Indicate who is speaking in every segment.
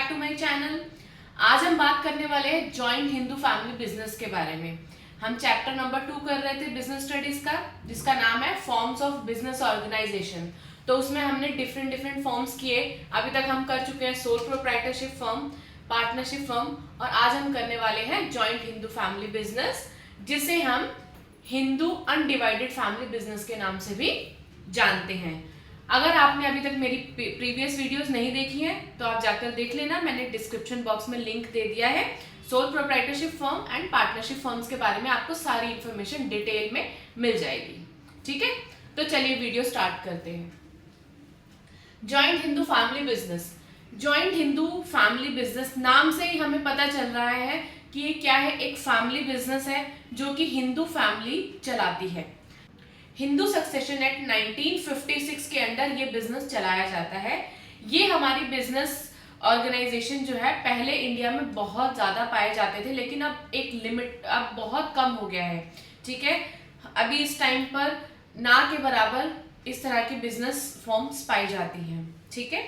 Speaker 1: Back to my channel. आज हम बात करने वाले हैं जॉइंट हिंदू फैमिली बिजनेस के बारे में। हम चैप्टर नंबर 2 कर रहे थे बिजनेस स्टडीज का, जिसका नाम है फॉर्म्स ऑफ बिजनेस ऑर्गेनाइजेशन। तो उसमें हमने डिफरेंट फॉर्म्स किए। अभी तक हम कर चुके हैं sole proprietorship firm, partnership firm, और आज हम करने वाले हैं जॉइंट हिंदू फैमिली बिजनेस, जिसे हम हिंदू अनडिवाइडेड फैमिली बिजनेस के नाम से भी जानते हैं। अगर आपने अभी तक मेरी प्रीवियस वीडियोस नहीं देखी हैं तो आप जाकर देख लेना, मैंने डिस्क्रिप्शन बॉक्स में लिंक दे दिया है। Sole proprietorship firm and partnership firms के बारे में आपको सारी इंफॉर्मेशन डिटेल में मिल जाएगी। ठीक है, तो चलिए वीडियो स्टार्ट करते हैं। Joint Hindu family business. Joint Hindu family business नाम से ही हमें पता चल रहा है कि ये क्या है, एक फैमिली बिजनेस है जो कि हिंदू फैमिली चलाती है। हिंदू सक्सेशन एक्ट 1956 के अंडर ये बिजनेस चलाया जाता है। ये हमारी बिजनेस ऑर्गेनाइजेशन जो है पहले इंडिया में बहुत ज़्यादा पाए जाते थे, लेकिन अब एक लिमिट, अब बहुत कम हो गया है। ठीक है, अभी इस टाइम पर ना के बराबर इस तरह की बिजनेस फॉर्म्स पाई जाती हैं। ठीक है,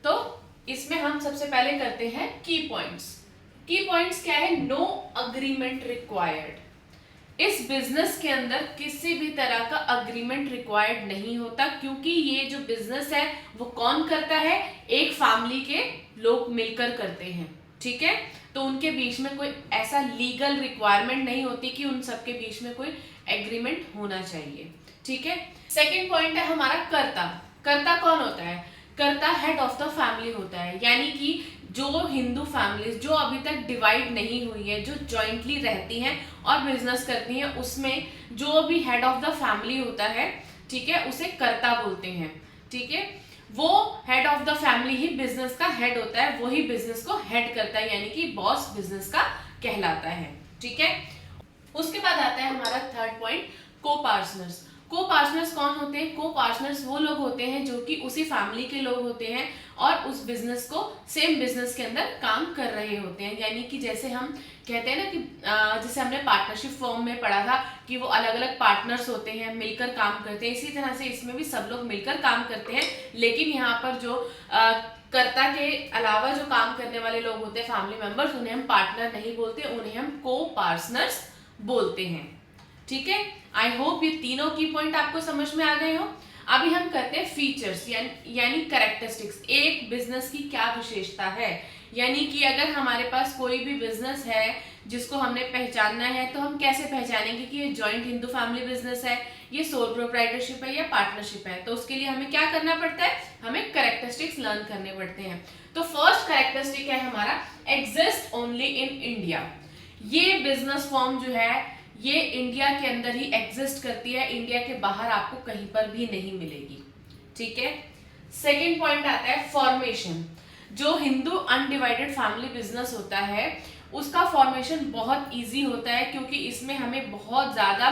Speaker 1: तो इसमें हम सबसे पहले करते हैं की पॉइंट्स। की पॉइंट्स क्या है? No agreement required. इस बिजनेस के अंदर किसी भी तरह का अग्रीमेंट रिक्वायर्ड नहीं होता, क्योंकि ये जो बिजनेस है वो कौन करता है? एक फैमिली के लोग मिलकर करते हैं। ठीक है, तो उनके बीच में कोई ऐसा लीगल रिक्वायरमेंट नहीं होती कि उन सबके बीच में कोई एग्रीमेंट होना चाहिए। ठीक है, सेकेंड पॉइंट है हमारा कर्ता। कर्ता कौन होता है? कर्ता हेड ऑफ द फैमिली होता है, यानी कि जो हिंदू फैमिलीज जो अभी तक डिवाइड नहीं हुई है, जो जॉइंटली रहती हैं और बिजनेस करती हैं, उसमें जो भी हेड ऑफ द फैमिली होता है, ठीक है, उसे कर्ता बोलते हैं। ठीक है, वो head of the family he business का हेड होता है, वही बिजनेस को हेड करता है, यानी कि बॉस बिजनेस का कहलाता है। ठीक है, उसके बाद आता है हमारा थर्ड पॉइंट, को पार्टनर्स। को पार्टनर्स कौन होते हैं? को पार्टनर्स वो लोग होते हैं जो कि उसी फैमिली के लोग होते हैं और उस बिजनेस को सेम बिजनेस के अंदर काम कर रहे होते हैं। यानी कि जैसे हम कहते हैं ना कि जैसे हमने पार्टनरशिप फॉर्म में पढ़ा था कि वो अलग अलग पार्टनर्स होते हैं, मिलकर काम करते हैं, इसी तरह से इसमें भी सब लोग मिलकर काम करते हैं। लेकिन यहाँ पर जो कर्ता के अलावा जो काम करने वाले लोग होते हैं, फैमिली मेंबर्स, उन्हें हम पार्टनर नहीं बोलते, उन्हें हम को पार्टनर्स बोलते हैं। ठीक है, आई होप ये तीनों की पॉइंट आपको समझ में आ गए हो। अभी हम करते हैं फीचर्स यानी कैरेक्टरिस्टिक्स। एक बिजनेस की क्या विशेषता है, यानी कि अगर हमारे पास कोई भी बिजनेस है जिसको हमने पहचानना है, तो हम कैसे पहचानेंगे कि ये जॉइंट हिंदू फैमिली बिजनेस है, ये सोल प्रोप्राइटरशिप है या पार्टनरशिप है? तो उसके लिए हमें क्या करना पड़ता है? हमें कैरेक्टरिस्टिक्स लर्न करने पड़ते हैं। तो फर्स्ट कैरेक्टरिस्टिक है हमारा, एग्जिस्ट ओनली इन इंडिया। ये बिजनेस फॉर्म जो है ये इंडिया के अंदर ही एग्जिस्ट करती है, इंडिया के बाहर आपको कहीं पर भी नहीं मिलेगी। ठीक है, सेकंड पॉइंट आता है फॉर्मेशन। जो हिंदू अनडिवाइडेड फैमिली बिजनेस होता है उसका फॉर्मेशन बहुत इजी होता है, क्योंकि इसमें हमें बहुत ज़्यादा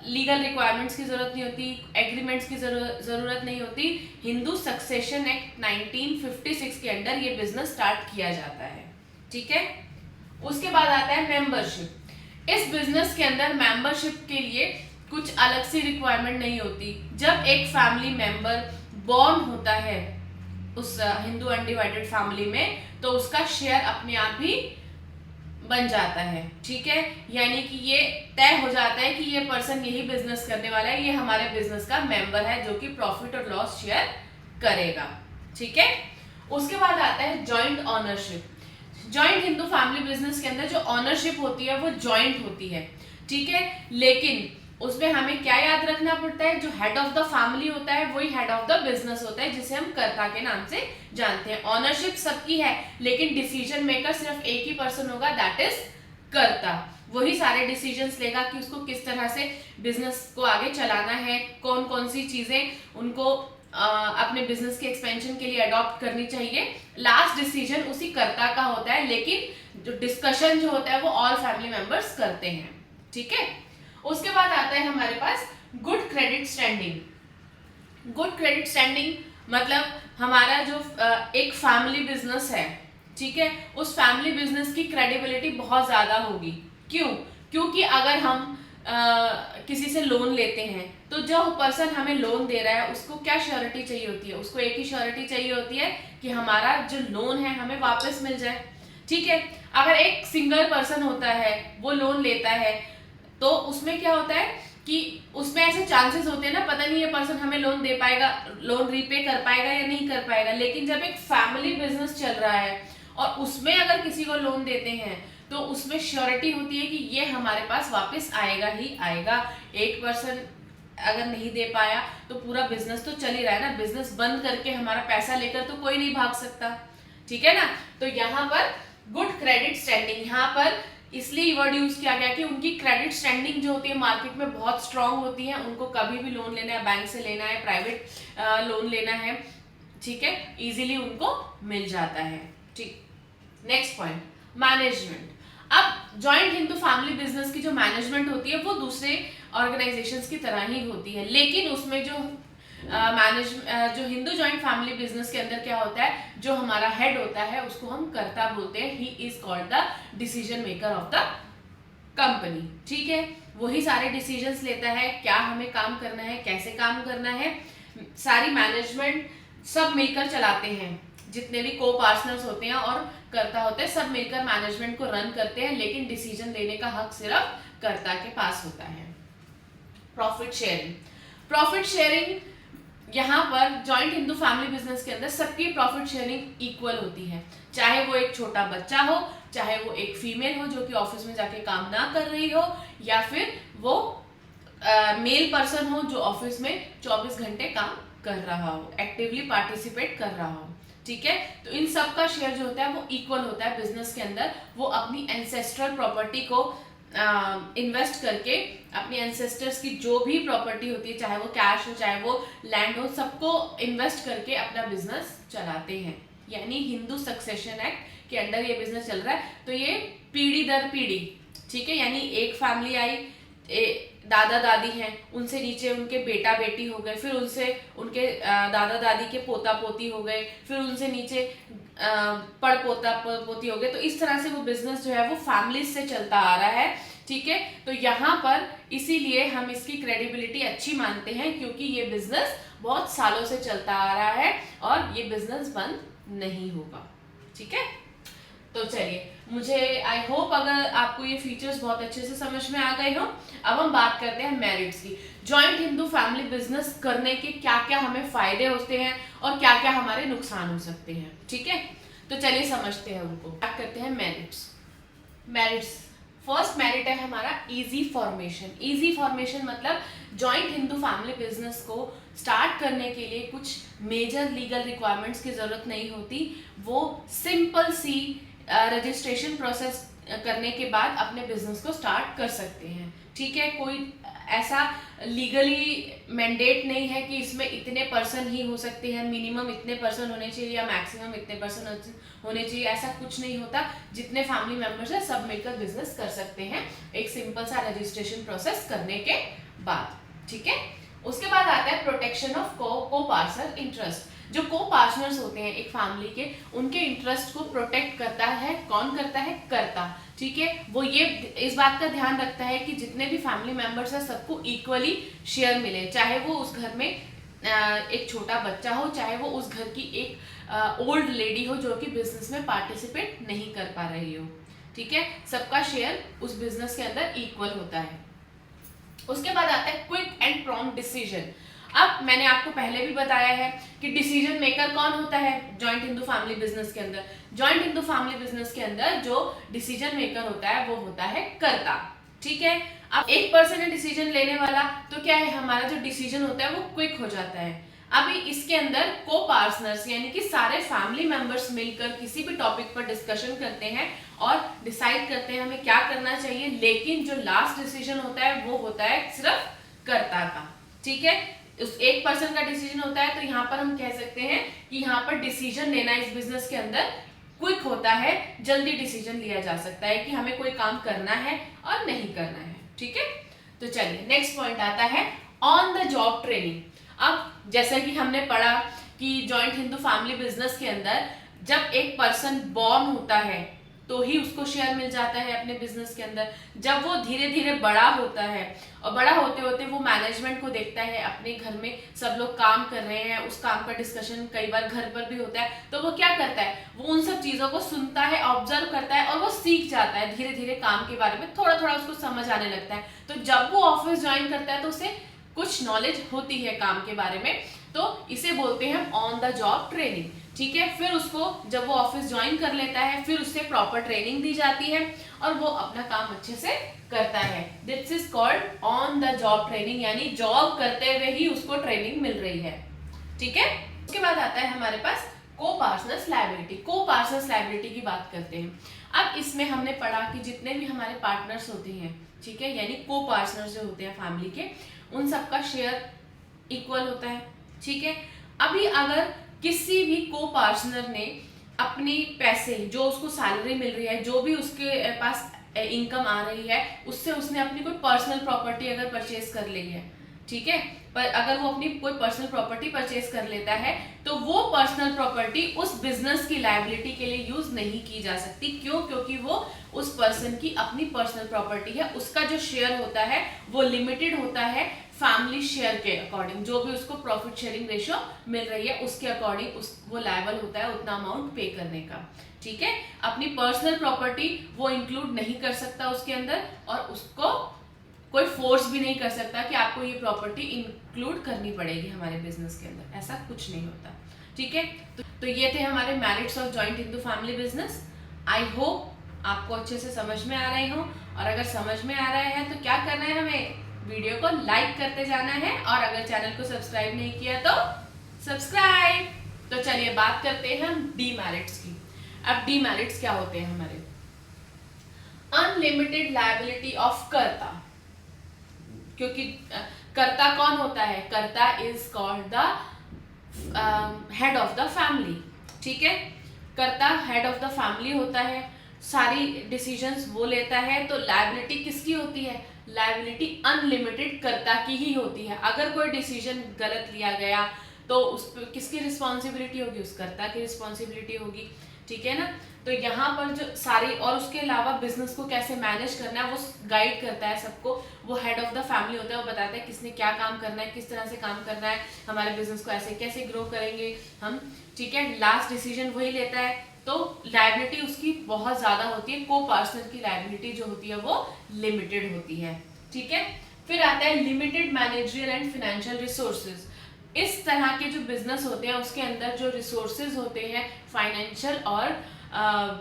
Speaker 1: लीगल रिक्वायरमेंट्स की ज़रूरत नहीं होती, एग्रीमेंट्स की ज़रूरत नहीं होती। हिंदू सक्सेशन एक्ट 1956 के अंडर ये बिजनेस स्टार्ट किया जाता है। ठीक है, उसके बाद आता है मेंबरशिप। इस बिजनेस के अंदर मेंबरशिप के लिए कुछ अलग सी रिक्वायरमेंट नहीं होती। जब एक फैमिली मेंबर बॉर्न होता है उस हिंदू अनडिवाइडेड फैमिली में, तो उसका शेयर अपने आप ही बन जाता है। ठीक है, यानी कि ये तय हो जाता है कि ये पर्सन यही बिजनेस करने वाला है, ये हमारे बिजनेस का मेंबर है जो कि प्रॉफिट और लॉस शेयर करेगा। ठीक है, उसके बाद आता है joint ownership. Joint Hindu family business के अंदर जो ऑनरशिप होती है वो जॉइंट होती है। ठीक है, लेकिन उसमें हमें क्या याद रखना पड़ता है? जो हेड ऑफ द फैमिली होता है वही हेड ऑफ द बिजनेस होता है, जिसे हम कर्ता के नाम से जानते हैं। ऑनरशिप सबकी है, लेकिन डिसीजन मेकर सिर्फ एक ही पर्सन होगा, दैट इज कर्ता। वही सारे डिसीजंस लेगा कि उसको किस तरह से बिजनेस को आगे चलाना है, कौन कौन सी चीजें उनको अपने बिजनेस के एक्सपेंशन के लिए अडॉप्ट करनी चाहिए। लास्ट डिसीजन उसी कर्ता का होता है, लेकिन जो डिस्कशन जो होता है वो ऑल फैमिली मेंबर्स करते हैं। ठीक है, उसके बाद आता है हमारे पास good credit standing. Good credit standing मतलब हमारा जो एक फैमिली बिजनेस है, ठीक है, उस फैमिली बिजनेस की क्रेडिबिलिटी बहुत ज्यादा होगी। क्यों? क्योंकि अगर हम किसी से लोन लेते हैं तो जो पर्सन हमें लोन दे रहा है उसको क्या श्योरिटी चाहिए होती है? उसको एक ही श्योरिटी चाहिए होती है कि हमारा जो लोन है हमें वापस मिल जाए। ठीक है, अगर एक सिंगल पर्सन होता है वो लोन लेता है तो उसमें क्या होता है कि उसमें ऐसे चांसेस होते हैं ना, पता नहीं ये पर्सन हमें लोन दे पाएगा, लोन रीपे कर पाएगा या नहीं कर पाएगा। लेकिन जब एक फैमिली बिजनेस चल रहा है और उसमें अगर किसी को लोन देते हैं तो उसमें श्योरिटी होती है कि ये हमारे पास वापस आएगा ही आएगा। एक पर्सन अगर नहीं दे पाया तो पूरा बिजनेस तो चल ही रहा है ना, बिजनेस बंद करके हमारा पैसा लेकर तो कोई नहीं भाग सकता। ठीक है ना, तो यहाँ पर गुड क्रेडिट स्टैंडिंग, यहाँ पर इसलिए वर्ड यूज किया गया कि उनकी क्रेडिट स्टैंडिंग जो होती है मार्केट में बहुत स्ट्रांग होती है। उनको कभी भी लोन लेना है, बैंक से लेना है, प्राइवेट लोन लेना है, ठीक है, इजीली उनको मिल जाता है। ठीक, नेक्स्ट पॉइंट, मैनेजमेंट। अब जॉइंट हिंदू फैमिली बिजनेस की जो मैनेजमेंट होती है वो दूसरे ऑर्गेनाइजेशंस की तरह ही होती है, लेकिन उसमें जो जो हिंदू जॉइंट फैमिली बिजनेस के अंदर क्या होता है, जो हमारा हेड होता है उसको हम कर्ता बोलते हैं। He is called the decision maker of the company. ठीक है, वही सारे डिसीजंस लेता है, क्या हमें काम करना है, कैसे काम करना है, सारी मैनेजमेंट सब मिलकर चलाते हैं। जितने भी को पार्टनर्स होते हैं और कर्ता होते हैं सब मिलकर मैनेजमेंट को रन करते हैं, लेकिन डिसीजन लेने का हक सिर्फ कर्ता के पास होता है। प्रॉफिट शेयरिंग, प्रॉफिट शेयरिंग यहाँ पर जॉइंट हिंदू फैमिली बिजनेस के अंदर सबकी प्रॉफिट शेयरिंग इक्वल होती है, चाहे वो एक छोटा बच्चा हो, चाहे वो एक फीमेल हो जो कि ऑफिस में जाके काम ना कर रही हो, या फिर वो मेल पर्सन हो जो ऑफिस में 24 घंटे काम कर रहा हो, एक्टिवली पार्टिसिपेट कर रहा हो। ठीक है, तो इन सब का शेयर जो होता है वो इक्वल होता है बिजनेस के अंदर। वो अपनी एंसेस्ट्रल प्रॉपर्टी को इन्वेस्ट करके अपनी एंसेस्टर्स की जो भी प्रॉपर्टी होती है, चाहे वो कैश हो चाहे वो लैंड हो, सबको इन्वेस्ट करके अपना बिजनेस चलाते हैं। यानी हिंदू सक्सेशन एक्ट के अंडर ये बिजनेस चल रहा है। तो ये पीढ़ी दर पीढ़ी, ठीक है, यानी एक फैमिली आई, दादा दादी हैं, उनसे नीचे उनके बेटा बेटी हो गए, फिर उनसे उनके दादा दादी के पोता पोती हो गए, फिर उनसे नीचे पड़ पोता पोती हो गए। तो इस तरह से वो बिजनेस जो है वो फैमिलीज से चलता आ रहा है। ठीक है, तो यहाँ पर इसीलिए हम इसकी क्रेडिबिलिटी अच्छी मानते हैं, क्योंकि ये बिजनेस बहुत सालों से चलता आ रहा है और ये बिजनेस बंद नहीं होगा। ठीक है, तो चलिए, मुझे आई होप अगर आपको ये फीचर्स बहुत अच्छे से समझ में आ गए हो। अब हम बात करते हैं मेरिट्स की। जॉइंट हिंदू फैमिली बिजनेस करने के क्या क्या हमें फायदे होते हैं और क्या क्या हमारे नुकसान हो सकते हैं। ठीक है, तो चलिए समझते हैं उनको। बात करते हैं मेरिट्स। मेरिट्स, फर्स्ट मेरिट है हमारा इजी फॉर्मेशन। इजी फॉर्मेशन मतलब जॉइंट हिंदू फैमिली बिजनेस को स्टार्ट करने के लिए कुछ मेजर लीगल रिक्वायरमेंट्स की जरूरत नहीं होती। वो सिंपल सी रजिस्ट्रेशन प्रोसेस करने के बाद अपने बिजनेस को स्टार्ट कर सकते हैं। ठीक है, कोई ऐसा लीगली मैंडेट नहीं है कि इसमें इतने पर्सन ही हो सकते हैं, मिनिमम इतने पर्सन होने चाहिए या मैक्सिमम इतने पर्सन होने चाहिए, ऐसा कुछ नहीं होता। जितने फैमिली मेंबर्स हैं सब मिलकर बिजनेस कर सकते हैं एक सिंपल सा रजिस्ट्रेशन प्रोसेस करने के बाद। ठीक है, उसके बाद आता है प्रोटेक्शन ऑफ को पार्टनर इंटरेस्ट। जो को पार्टनर्स होते हैं एक फैमिली के, उनके इंटरेस्ट को प्रोटेक्ट करता है कौन? करता है कर्ता। ठीक है, वो ये इस बात का ध्यान रखता है कि जितने भी फैमिली मेंबर्स हैं सबको इक्वली शेयर मिले, चाहे वो उस घर में एक छोटा बच्चा हो, चाहे वो उस घर की एक ओल्ड लेडी हो जो कि बिजनेस में पार्टिसिपेट नहीं कर पा रही हो। ठीक है, सबका शेयर उस बिजनेस के अंदर इक्वल होता है। उसके बाद आता है क्विक एंड प्रॉम्प्ट डिसीजन। अब मैंने आपको पहले भी बताया है कि डिसीजन मेकर कौन होता है जॉइंट हिंदू फैमिली बिजनेस के अंदर। जॉइंट हिंदू फैमिली बिजनेस के अंदर जो डिसीजन मेकर होता है वो होता है कर्ता। ठीक है, अब एक पर्सन है डिसीजन लेने वाला, तो क्या है, हमारा जो डिसीजन होता है वो क्विक हो जाता है। अभी इसके अंदर को पार्टनर्स यानी कि सारे फैमिली मेंबर्स मिलकर किसी भी टॉपिक पर डिस्कशन करते हैं और डिसाइड करते हैं हमें क्या करना चाहिए, लेकिन जो लास्ट डिसीजन होता है वो होता है सिर्फ कर्ता का। ठीक है, उस एक पर्सन का डिसीजन होता है, तो यहाँ पर हम कह सकते हैं कि यहाँ पर डिसीजन लेना इस बिजनेस के अंदर क्विक होता है, जल्दी डिसीजन लिया जा सकता है कि हमें कोई काम करना है और नहीं करना है। ठीक है, तो चलिए नेक्स्ट पॉइंट आता है ऑन द जॉब ट्रेनिंग। अब जैसा कि हमने पढ़ा कि जॉइंट हिंदू फैमिली बिजनेस के अंदर जब एक पर्सन बॉर्न होता है तो ही उसको शेयर मिल जाता है अपने बिजनेस के अंदर। जब वो धीरे धीरे बड़ा होता है और बड़ा होते होते वो मैनेजमेंट को देखता है, अपने घर में सब लोग काम कर रहे हैं, उस काम का डिस्कशन कई बार घर पर भी होता है, तो वो क्या करता है, वो उन सब चीज़ों को सुनता है, ऑब्जर्व करता है और वो सीख जाता है धीरे धीरे काम के बारे में, थोड़ा थोड़ा उसको समझ आने लगता है। तो जब वो ऑफिस ज्वाइन करता है तो उसे कुछ नॉलेज होती है काम के बारे में, तो इसे बोलते हैं ऑन द जॉब ट्रेनिंग। ठीक है, फिर उसको जब वो ऑफिस ज्वाइन कर लेता है फिर उससे प्रॉपर ट्रेनिंग दी जाती है और वो अपना काम अच्छे से करता है। This is called on the job training, यानी जॉब करते हुए ही उसको ट्रेनिंग मिल रही है। ठीक है, उसके बाद आता है हमारे पास को पार्टनर्स लायबिलिटी। को पार्टनर्स लायबिलिटी की बात करते हैं। अब इसमें हमने पढ़ा कि जितने भी हमारे पार्टनर्स होते हैं, ठीक है, यानी को पार्टनर्स जो होते हैं फैमिली के, उन सबका शेयर इक्वल होता है। ठीक है, अभी अगर किसी भी को पार्टनर ने अपनी पैसे, जो उसको सैलरी मिल रही है, जो भी उसके पास इनकम आ रही है, उससे उसने अपनी कोई पर्सनल प्रॉपर्टी अगर परचेज कर ली है, ठीक है, पर अगर वो अपनी कोई पर्सनल प्रॉपर्टी परचेज कर लेता है तो वो पर्सनल प्रॉपर्टी उस बिजनेस की लायबिलिटी के लिए यूज नहीं की जा सकती। क्यों? क्योंकि वो उस पर्सन की अपनी पर्सनल प्रॉपर्टी है, उसका जो शेयर होता है वो लिमिटेड होता है फैमिली शेयर के अकॉर्डिंग, जो भी उसको प्रॉफिट शेयरिंग रेशियो मिल रही है उसके अकॉर्डिंग वो लायबल होता है उतना अमाउंट पे करने का। ठीक है, अपनी पर्सनल प्रॉपर्टी वो इंक्लूड नहीं कर सकता उसके अंदर, और उसको कोई फोर्स भी नहीं कर सकता कि आपको ये प्रॉपर्टी इंक्लूड करनी पड़ेगी हमारे बिजनेस के अंदर, ऐसा कुछ नहीं होता। ठीक है, तो ये थे हमारे merits of joint Hindu family business. I hope आपको अच्छे से समझ में आ रहे हो, और अगर समझ में आ रहा है तो क्या करना है, हमें वीडियो को लाइक करते जाना है, और अगर चैनल को सब्सक्राइब नहीं किया तो सब्सक्राइब। तो चलिए बात करते हैं हम डीमेरिट्स की। अब डीमेरिट्स क्या होते हैं हमारे? अनलिमिटेड लायबिलिटी ऑफ कर्ता, क्योंकि कर्ता कौन होता है? कर्ता is called the head of the family. ठीक है, कर्ता हेड ऑफ द फैमिली होता है, सारी डिसीजंस वो लेता है, तो लायबिलिटी किसकी होती है? लायबिलिटी अनलिमिटेड कर्ता की ही होती है। अगर कोई डिसीजन गलत लिया गया तो उस पर किसकी रिस्पॉन्सिबिलिटी होगी? उस कर्ता की रिस्पॉन्सिबिलिटी होगी। ठीक है ना, तो यहाँ पर जो सारी, और उसके अलावा बिजनेस को कैसे मैनेज करना है वो गाइड करता है सबको, वो हेड ऑफ द फैमिली होता है, वो बताता है किसने क्या काम करना है, किस तरह से काम करना है, हमारे बिजनेस को ऐसे कैसे ग्रो करेंगे हम। ठीक है, लास्ट डिसीजन वही लेता है, तो लायबिलिटी उसकी बहुत ज्यादा होती है। को पार्टनर की लायबिलिटी जो होती है वो लिमिटेड होती है। ठीक है, फिर आता है limited managerial and financial resources. इस तरह के जो बिजनेस होते हैं उसके अंदर जो रिसोर्सेज होते हैं फाइनेंशियल और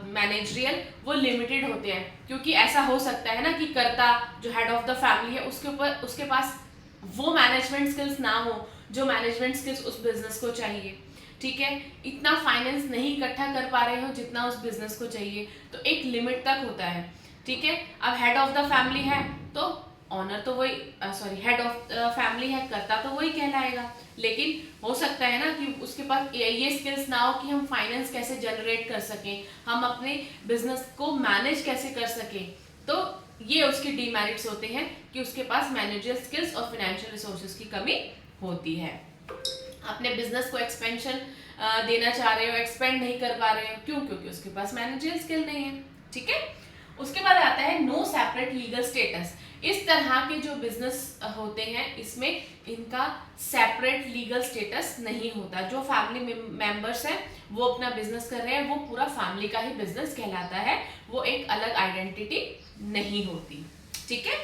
Speaker 1: मैनेजरियल, वो लिमिटेड होते हैं, क्योंकि ऐसा हो सकता है ना कि कर्ता जो हेड ऑफ द फैमिली है उसके पास वो मैनेजमेंट स्किल्स ना हो जो मैनेजमेंट स्किल्स उस बिजनेस को चाहिए। ठीक है, इतना फाइनेंस नहीं इकट्ठा कर पा रहे हो जितना उस बिजनेस को चाहिए, तो एक लिमिट तक होता है। ठीक है, अब हेड ऑफ द फैमिली है तो ऑनर तो वही, सॉरी, हेड ऑफ फैमिली है, कर्ता तो वही कहलाएगा, लेकिन हो सकता है ना कि उसके पास ये स्किल्स ना हो कि हम फाइनेंस कैसे जनरेट कर सकें, हम अपने बिजनेस को मैनेज कैसे कर सकें, तो ये उसके डीमेरिट्स होते हैं कि उसके पास मैनेजरियल स्किल्स और फाइनेंशियल रिसोर्सेज की कमी होती है। अपने बिजनेस को एक्सपेंशन देना चाह रहे हो, एक्सपेंड नहीं कर पा रहे हो, क्यों? क्योंकि उसके पास मैनेजरियल स्किल नहीं है। ठीक है, उसके बाद आता है नो सेपरेट लीगल स्टेटस। इस तरह के जो बिजनेस होते हैं इसमें इनका सेपरेट लीगल स्टेटस नहीं होता। जो फैमिली मेंबर्स हैं वो अपना बिजनेस कर रहे हैं, वो पूरा फैमिली का ही बिजनेस कहलाता है, वो एक अलग आइडेंटिटी नहीं होती। ठीक है,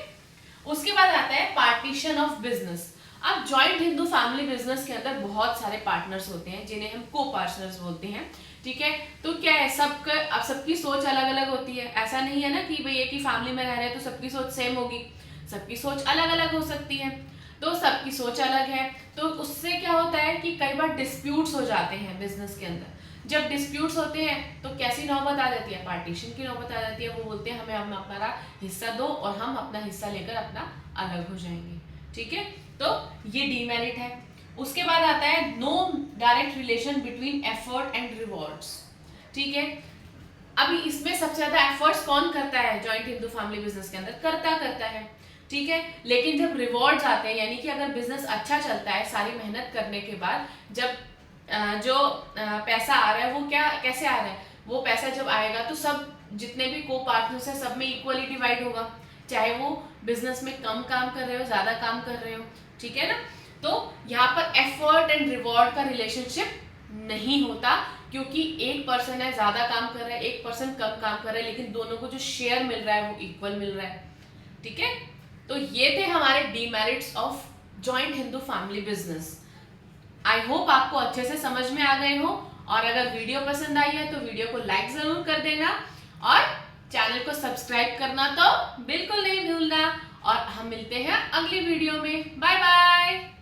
Speaker 1: उसके बाद आता है पार्टीशन ऑफ बिजनेस। अब जॉइंट हिंदू फैमिली बिजनेस के अंदर बहुत सारे पार्टनर्स होते हैं जिन्हें हम को पार्टनर्स बोलते हैं। ठीक है, तो क्या है, अब सबकी सोच अलग अलग होती है। ऐसा नहीं है ना कि भाई एक ही फैमिली में रह रहे हैं तो सबकी सोच सेम होगी, सबकी सोच अलग अलग हो सकती है। तो सबकी सोच अलग है, तो उससे क्या होता है कि कई बार डिस्प्यूट्स हो जाते हैं बिजनेस के अंदर। जब डिस्प्यूट्स होते हैं तो कैसी नौबत आ जाती है? पार्टीशन की नौबत आ जाती है। वो बोलते हैं हमें हमारा हिस्सा दो और हम अपना हिस्सा लेकर अपना अलग हो जाएंगे। ठीक है, तो ये डीमेरिट है। उसके बाद आता है no direct relation between effort and rewards. ठीक है, अभी इसमें सबसे ज्यादा एफर्ट्स कौन करता है जॉइंट हिंदू फैमिली बिजनेस के अंदर? कर्ता करता है। ठीक है, लेकिन जब रिवॉर्ड्स आते हैं, यानी कि अगर बिजनेस अच्छा चलता है सारी मेहनत करने के बाद, जब जो पैसा आ रहा है वो कैसे आ रहा है, वो पैसा जब आएगा तो सब जितने भी को पार्टनर्स है सब में इक्वली डिवाइड होगा, चाहे वो बिजनेस में कम काम कर रहे हो ज्यादा काम कर रहे हो, ठीक है ना। तो यहाँ पर एफर्ट एंड रिवॉर्ड का रिलेशनशिप नहीं होता, क्योंकि एक पर्सन है ज्यादा काम कर रहा है, एक पर्सन कम काम कर रहा है, लेकिन दोनों को जो शेयर मिल रहा है वो इक्वल मिल रहा है, ठीक है। तो ये थे हमारे demerits of joint Hindu family business. I hope आपको अच्छे से समझ में आ गए हो, और अगर वीडियो पसंद आई है तो वीडियो को लाइक जरूर कर देना, और चैनल को सब्सक्राइब करना तो बिल्कुल नहीं भूलना। और हम मिलते हैं अगली वीडियो में। Bye bye.